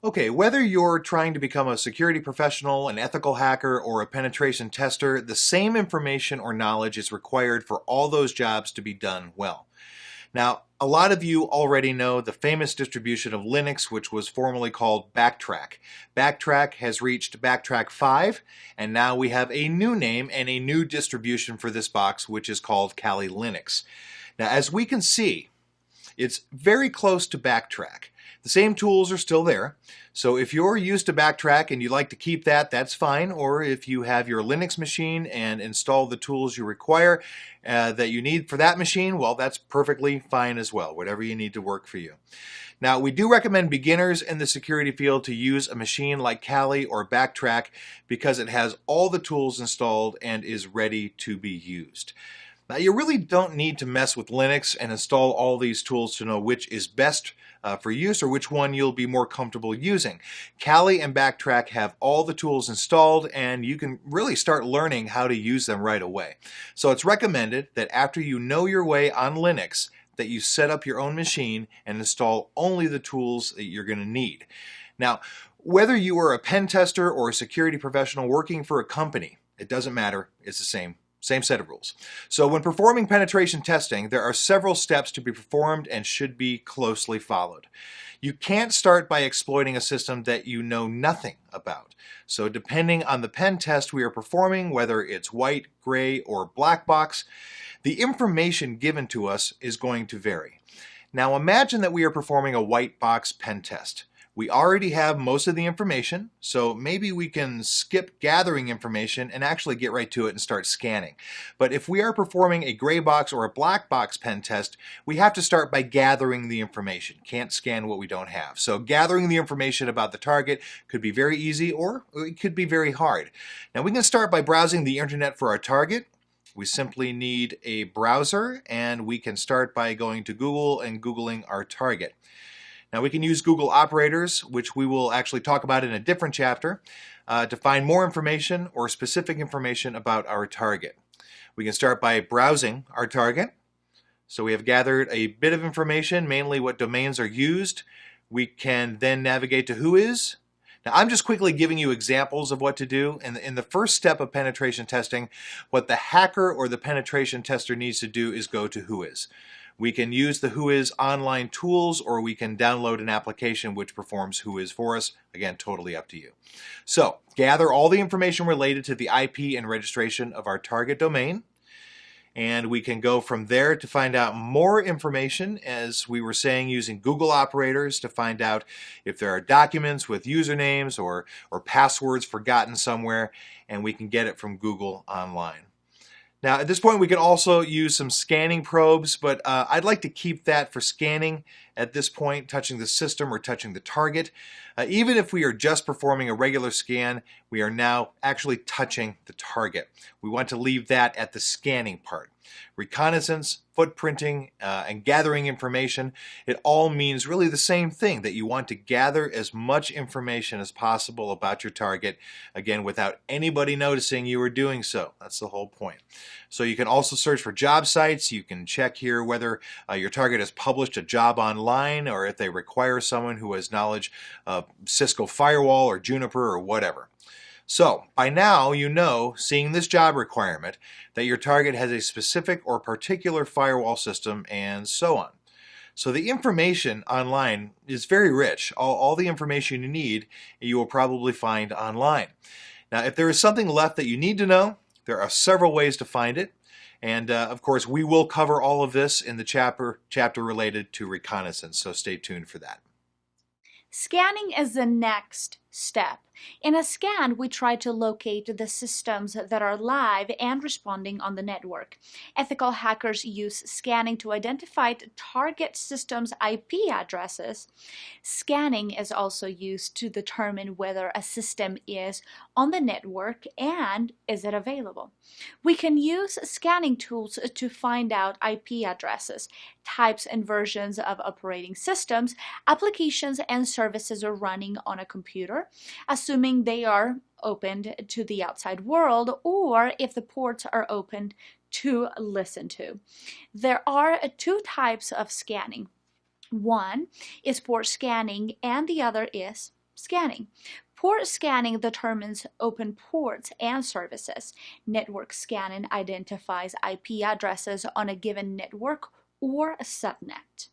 Okay, whether you're trying to become a security professional, an ethical hacker, or a penetration tester, the same information or knowledge is required for all those jobs to be done well. Now, a lot of you already know the famous distribution of Linux, which was formerly called Backtrack. Backtrack has reached Backtrack 5, and now we have a new name and a new distribution for this box, which is called Kali Linux. Now, as we can see, it's very close to Backtrack. The same tools are still there, so if you're used to Backtrack and you'd like to keep that, that's fine. Or if you have your Linux machine and install the tools you require that you need for that machine, well, that's perfectly fine as well, whatever you need to work for you. Now, we do recommend beginners in the security field to use a machine like Kali or Backtrack because it has all the tools installed and is ready to be used. Now, you really don't need to mess with Linux and install all these tools to know which is best for use or which one you'll be more comfortable using. Kali and Backtrack have all the tools installed, and you can really start learning how to use them right away. So it's recommended that after you know your way on Linux, that you set up your own machine and install only the tools that you're going to need. Now, whether you are a pen tester or a security professional working for a company, it doesn't matter, it's the same set of rules. So when performing penetration testing, there are several steps to be performed and should be closely followed. You can't start by exploiting a system that you know nothing about. So depending on the pen test we are performing, whether it's white, gray, or black box, the information given to us is going to vary. Now imagine that we are performing a white box pen test. We already have most of the information, so maybe we can skip gathering information and actually get right to it and start scanning. But if we are performing a gray box or a black box pen test, we have to start by gathering the information. Can't scan what we don't have. So gathering the information about the target could be very easy or it could be very hard. Now we can start by browsing the internet for our target. We simply need a browser, and we can start by going to Google and Googling our target. Now we can use Google operators, which we will actually talk about in a different chapter, to find more information or specific information about our target. We can start by browsing our target. So we have gathered a bit of information, mainly what domains are used. We can then navigate to Whois. Now I'm just quickly giving you examples of what to do. In the first step of penetration testing, what the hacker or the penetration tester needs to do is go to Whois. We can use the Whois online tools, or we can download an application which performs Whois for us. Again, totally up to you. So, gather all the information related to the IP and registration of our target domain. And we can go from there to find out more information, as we were saying, using Google operators to find out if there are documents with usernames or passwords forgotten somewhere, and we can get it from Google online. Now, at this point, we can also use some scanning probes, but I'd like to keep that for scanning at this point, touching the system or touching the target. Even if we are just performing a regular scan, we are now actually touching the target. We want to leave that at the scanning part. Reconnaissance, footprinting, and gathering information, it all means really the same thing, that you want to gather as much information as possible about your target, again, without anybody noticing you are doing so. That's the whole point. So you can also search for job sites. You can check here whether your target has published a job online, or if they require someone who has knowledge of Cisco Firewall or Juniper or whatever. So, by now you know, seeing this job requirement, that your target has a specific or particular firewall system, and so on. So the information online is very rich. All the information you need, you will probably find online. Now, if there is something left that you need to know, there are several ways to find it. And of course, we will cover all of this in the chapter related to reconnaissance, so stay tuned for that. Scanning is the next step. In a scan, we try to locate the systems that are live and responding on the network. Ethical hackers use scanning to identify target systems' IP addresses. Scanning is also used to determine whether a system is on the network and is it available. We can use scanning tools to find out IP addresses, types and versions of operating systems, applications and services are running on a computer, assuming they are opened to the outside world, or if the ports are opened to listen to. There are two types of scanning. One is port scanning and the other is Scanning. Port scanning determines open ports and services. Network scanning identifies IP addresses on a given network or a subnet.